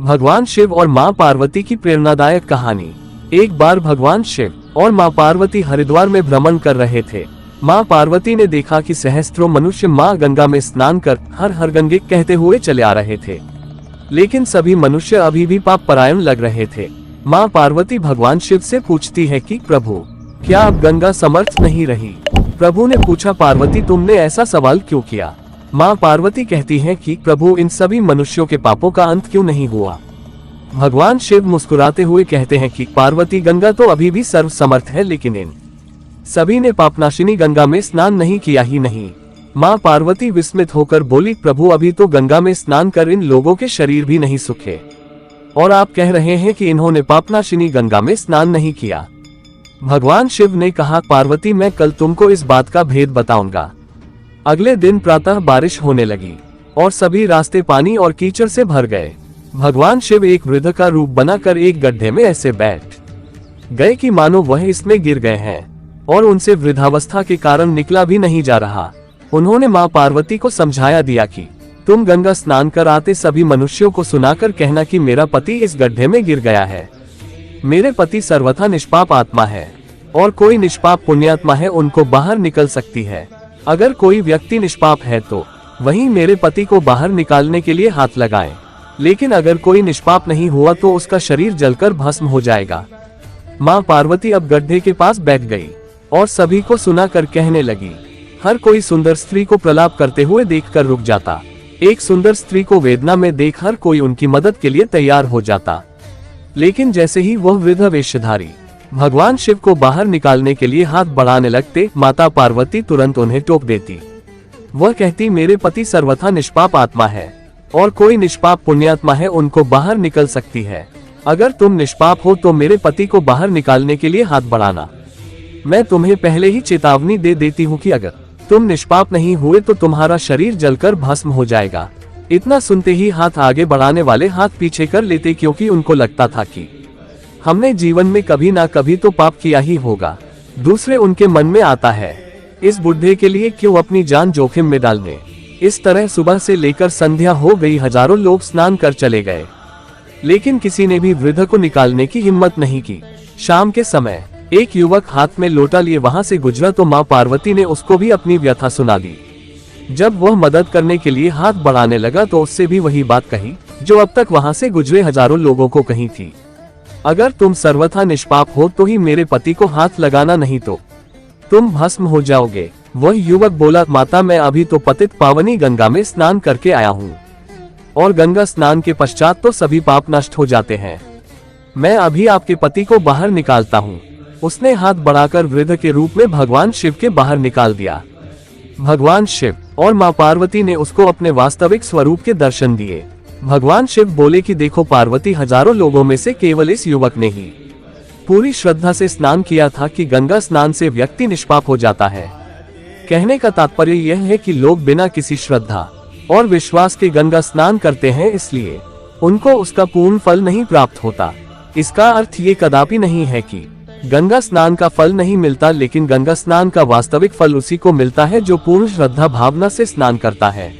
भगवान शिव और मां पार्वती की प्रेरणादायक कहानी। एक बार भगवान शिव और मां पार्वती हरिद्वार में भ्रमण कर रहे थे। मां पार्वती ने देखा कि सहस्त्रों मनुष्य मां गंगा में स्नान कर हर हर गंगे कहते हुए चले आ रहे थे, लेकिन सभी मनुष्य अभी भी पाप परायण लग रहे थे। मां पार्वती भगवान शिव से पूछती है कि प्रभु, क्या अब गंगा समर्थ नहीं रही? प्रभु ने पूछा, पार्वती तुमने ऐसा सवाल क्यों किया? मां पार्वती कहती हैं कि प्रभु, इन सभी मनुष्यों के पापों का अंत क्यों नहीं हुआ? भगवान शिव मुस्कुराते हुए कहते हैं कि पार्वती, गंगा तो अभी भी सर्व समर्थ है, लेकिन इन सभी ने पापनाशिनी गंगा में स्नान नहीं किया ही नहीं। मां पार्वती विस्मित होकर बोली, प्रभु, अभी तो गंगा में स्नान कर इन लोगों के शरीर भी नहीं सूखे और आप कह रहे हैं कि इन्होंने पापनाशिनी गंगा में स्नान नहीं किया। भगवान शिव ने कहा, पार्वती, मैं कल तुमको इस बात का भेद बताऊंगा। अगले दिन प्रातः बारिश होने लगी और सभी रास्ते पानी और कीचड़ से भर गए। भगवान शिव एक वृद्ध का रूप बनाकर एक गड्ढे में ऐसे बैठ गए कि मानो वह इसमें गिर गए हैं और उनसे वृद्धावस्था के कारण निकला भी नहीं जा रहा। उन्होंने मां पार्वती को समझाया दिया कि तुम गंगा स्नान कर आते सभी मनुष्यों को सुनाकर कहना कि मेरा पति इस गड्ढे में गिर गया है। मेरे पति सर्वथा निष्पाप आत्मा है और कोई निष्पाप पुण्यात्मा है उनको बाहर निकल सकती है। अगर कोई व्यक्ति निष्पाप है तो वही मेरे पति को बाहर निकालने के लिए हाथ लगाए, लेकिन अगर कोई निष्पाप नहीं हुआ तो उसका शरीर जलकर भस्म हो जाएगा। मां पार्वती अब गड्ढे के पास बैठ गई और सभी को सुनाकर कहने लगी। हर कोई सुंदर स्त्री को प्रलाप करते हुए देखकर रुक जाता। एक सुंदर स्त्री को वेदना में देख हर कोई उनकी मदद के लिए तैयार हो जाता, लेकिन जैसे ही वह वृद्ध वेशधारी भगवान शिव को बाहर निकालने के लिए हाथ बढ़ाने लगते, माता पार्वती तुरंत उन्हें टोक देती। वह कहती, मेरे पति सर्वथा निष्पाप आत्मा है और कोई निष्पाप पुण्यात्मा है उनको बाहर निकल सकती है। अगर तुम निष्पाप हो तो मेरे पति को बाहर निकालने के लिए हाथ बढ़ाना। मैं तुम्हें पहले ही चेतावनी दे देती हूँ कि अगर तुम निष्पाप नहीं हुए तो तुम्हारा शरीर जलकर भस्म हो जाएगा। इतना सुनते ही हाथ आगे बढ़ाने वाले हाथ पीछे कर लेते, क्योंकि उनको लगता था कि हमने जीवन में कभी ना कभी तो पाप किया ही होगा। दूसरे उनके मन में आता है, इस बुढ़े के लिए क्यों अपनी जान जोखिम में डालने। इस तरह सुबह से लेकर संध्या हो गई, हजारों लोग स्नान कर चले गए, लेकिन किसी ने भी वृद्ध को निकालने की हिम्मत नहीं की। शाम के समय एक युवक हाथ में लोटा लिए वहां से गुजरा तो मां पार्वती ने उसको भी अपनी व्यथा सुना दी। जब वह मदद करने के लिए हाथ बढ़ाने लगा तो उससे भी वही बात कही जो अब तक वहां से गुजरे हजारों लोगों को कही थी। अगर तुम सर्वथा निष्पाप हो तो ही मेरे पति को हाथ लगाना, नहीं तो तुम भस्म हो जाओगे। वह युवक बोला, माता, मैं अभी तो पतित पावनी गंगा में स्नान करके आया हूँ और गंगा स्नान के पश्चात तो सभी पाप नष्ट हो जाते हैं। मैं अभी आपके पति को बाहर निकालता हूँ। उसने हाथ बढ़ाकर वृद्ध के रूप में भगवान शिव के बाहर निकाल दिया। भगवान शिव और मां पार्वती ने उसको अपने वास्तविक स्वरूप के दर्शन दिए। भगवान शिव बोले कि देखो पार्वती, हजारों लोगों में से केवल इस युवक ने ही पूरी श्रद्धा से स्नान किया था कि गंगा स्नान से व्यक्ति निष्पाप हो जाता है। कहने का तात्पर्य यह है कि लोग बिना किसी श्रद्धा और विश्वास के गंगा स्नान करते हैं, इसलिए उनको उसका पूर्ण फल नहीं प्राप्त होता। इसका अर्थ ये कदापि नहीं है कि गंगा स्नान का फल नहीं मिलता, लेकिन गंगा स्नान का वास्तविक फल उसी को मिलता है जो पूर्ण श्रद्धा भावना से स्नान करता है।